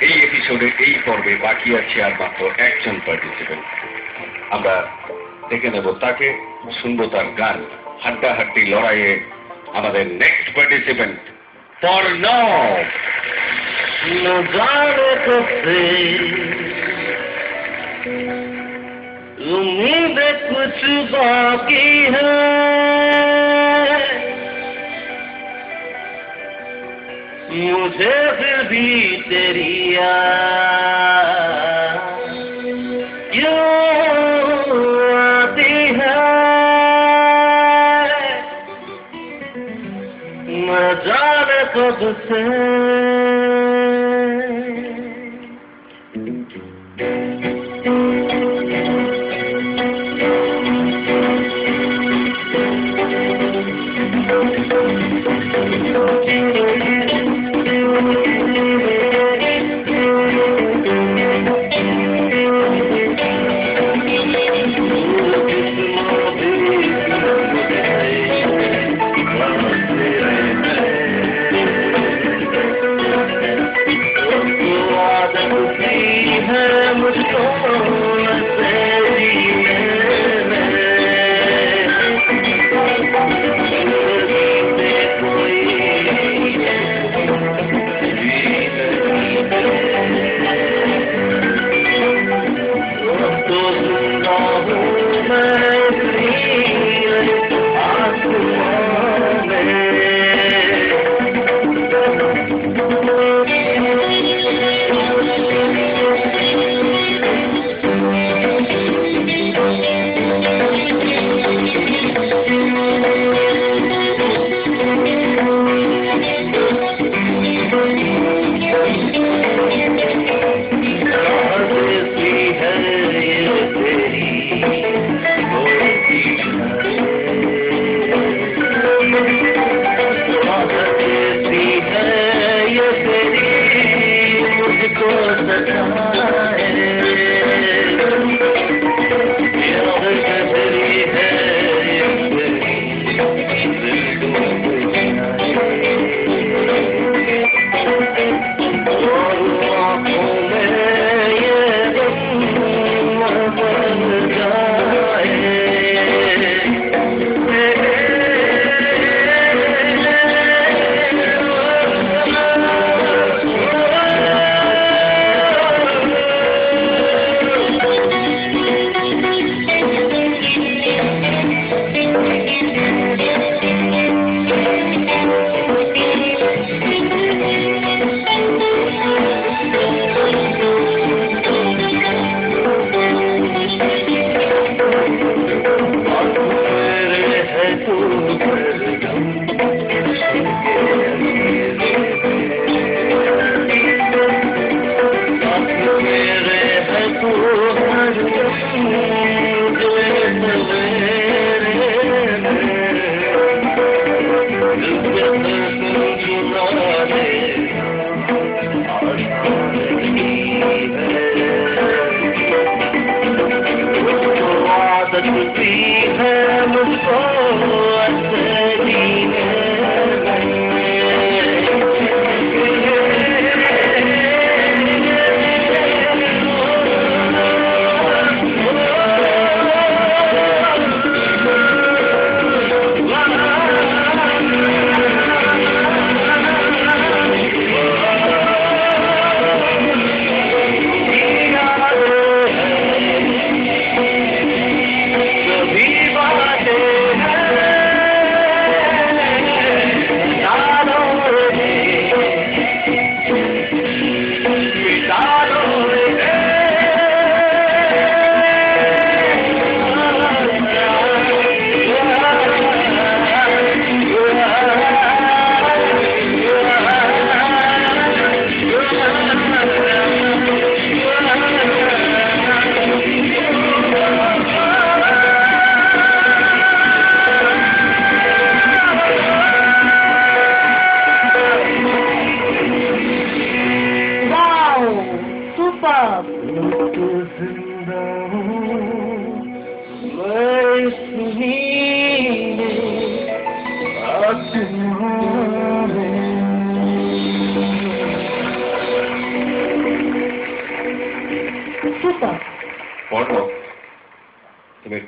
এই এপিসোডের এই পর্বে বাকি আছে আর মাত্র একজন পার্টিসিপেন্ট। আমরা দেখে নেব তাকে, শুনবো তার গান। হাড্ডাহাড্ডি লড়াইয়ে আমাদের নেক্সট পার্টিসিপেন্ট প্রণব। उम्मीद कुछ बाकी है, मुझे फिर भी तेरी याद क्यों आती है, न जाने कब से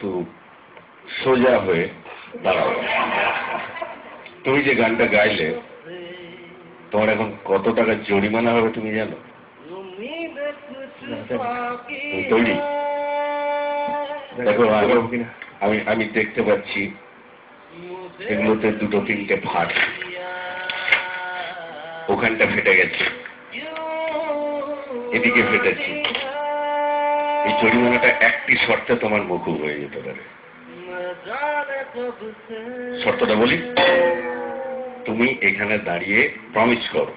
একটু সোজা হয়ে দাঁড়াও। তুমি যে গানটা গাইলে তোমার এখন কত টাকা জরিমানা হবে তুমি জানো? তুমি তৈরি? দেখো আমি দেখতে পাচ্ছি এগুলোতে দুটো তিনটে ফাট, ওখানটা ফেটে গেছে, এদিকে ফেটেছে। এই জরিমানাটা একটি শর্তে তোমার মকুব হয়ে যেতে পারে। শর্তটা বলি, তুমি এখানে দাঁড়িয়ে প্রমিস করো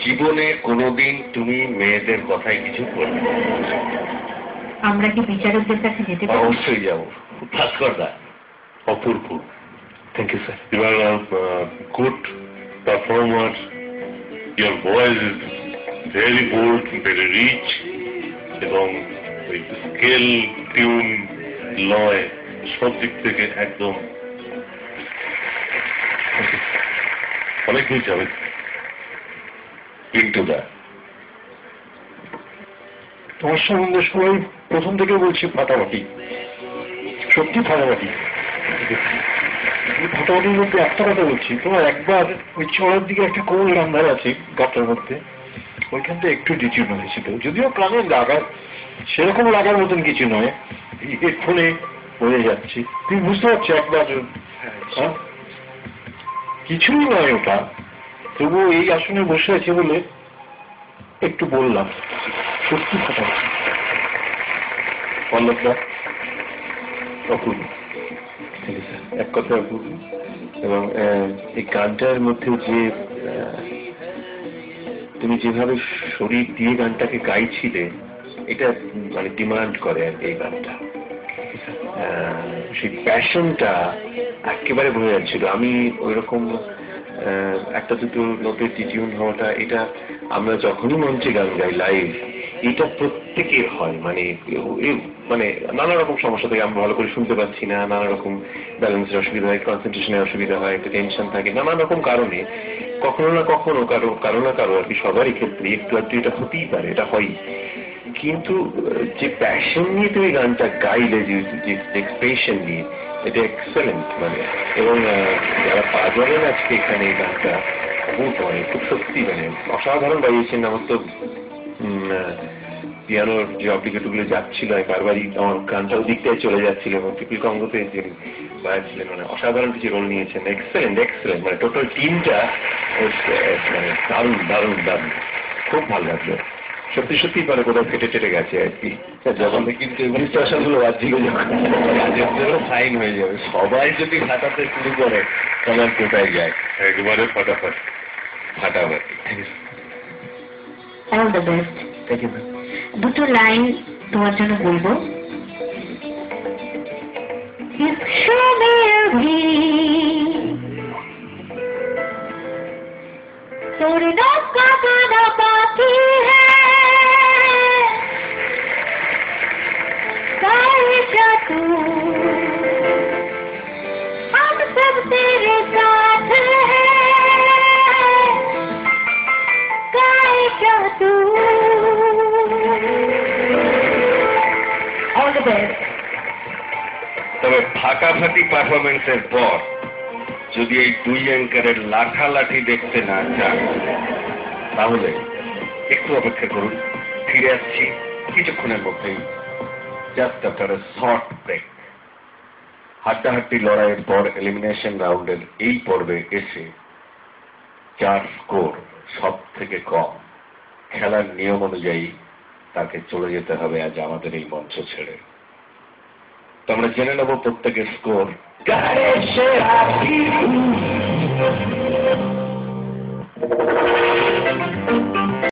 জীবনে কোনোদিন তুমি মেয়েদের কথায় কিছু করবে না। আমরা কি বিচারকদের কাছে যেতে পারি? অবশ্যই যাবো। ভাস্করদা, অপূর্ব। Thank you, sir. You are a good performer. Your voice is very bold, very rich, এবং স্কেল, টিউন, লয় সব দিক থেকে একদম অনেক দূর যাবে। পিন্টুদা, তোমার সম্বন্ধে সবাই প্রথম থেকে বলছি ফাটাফাটি, সত্যি ফাটাফাটি। ফাটাফাটির মধ্যে একটা কথা বলছি, তোমার একবার ওই চড়ার দিকে একটা কোমল রান্নার আছে গাটার মধ্যে, ওইখানটা একটু ডিচিউন হয়েছিল, যদিও প্রাণে লাগার সেরকম লাগার মতন কিছু নয়, হেডফোনে হয়ে যাচ্ছে, তুমি বুঝতে পারছো একবার? হ্যাঁ, কিছুই নয় ওটা, তবুও এই আসনে বসে আছে বলে একটু বললাম, সত্যি ফাটাফাটি। পল্লবদা, অপূর্ব, এক কথা অপূর্ব। এবং এই গানটার মধ্যে যে তুমি যেভাবে শরীর দিয়ে গানটাকে গাইছিলে, এটা মানে ডিমান্ড করে আর এই গানটা, সেই প্যাশনটা একেবারে বোঝা যাচ্ছিল। আমি ওইরকম একটা দুটো নোটের টিউন হওয়াটা, এটা আমরা যখনই মঞ্চে গান গাই লাইভ, এটা প্রত্যেকের হয়, মানে মানে নানা রকম সমস্যা থেকে আমরা ভালো করে শুনতে পাচ্ছি না, নানা রকম ব্যালেন্সের অসুবিধা হয়, কনসেন্ট্রেশনের অসুবিধা হয়, একটা টেনশন থাকে, নানা রকম কারণে কখনো না কখনো কারো না কারো আর কি, সবারই ক্ষেত্রে একটু আধটু এটা হতেই পারে, এটা হয়। কিন্তু যে প্যাশন নিয়ে তুমি গানটা গাইলে, যে এক্সপ্রেশন নিয়ে, এটা এক্সেলেন্ট মানে। এবং যারা বাজাবেন আজকে এখানে এই গানটা খুব সত্যি মানে অসাধারণ বাজিয়েছেন। আমার তো পিয়ানোর যে অব্লিগেটগুলো যাচ্ছিল, বারবারই আমার গানটাও দিকটাই চলে যাচ্ছিল, এবং ট্রিপল কঙ্গোতে যে বাজাচ্ছিলেন, মানে অসাধারণ কিছু রোল নিয়েছেন, এক্সেলেন্ট এক্সেলেন্ট, মানে টোটাল টিমটা মানে দারুণ দারুণ দারুণ, খুব ভালো লাগলো। সত্যি সত্যি পারে কোথাও ফেটে টেটে গেছে আর কি, যখন কিন্তু ইনস্ট্রাকশনগুলো বাহ্যিক ফাইন হয়ে যাবে। সবাই যদি ফাটাতে শুরু করে তখন কোথায় যায়, একেবারে ফাটাফাটি ফাটাফাটি। All the best. Thank you. দুটো লাইন তোমার জন্য বলবো। हम सब तेरे साथ তবে ফাটাফাটি পারফরমেন্সের পর যদি এই দুই অ্যাঙ্কারের লাঠালাঠি দেখতে না চান, তাহলে একটু অপেক্ষা করুন, ফিরে আসছি কিছুক্ষণের মধ্যেই, just after a short break. হাড্ডাহাড্ডি লড়াইয়ের পর এলিমিনেশন রাউন্ডের এই পর্বে এসে যার স্কোর সব থেকে কম, খেলার নিয়ম অনুযায়ী তাকে চলে যেতে হবে আজ আমাদের এই মঞ্চ ছেড়ে। তো আমরা জেনে নেব প্রত্যেকের স্কোর।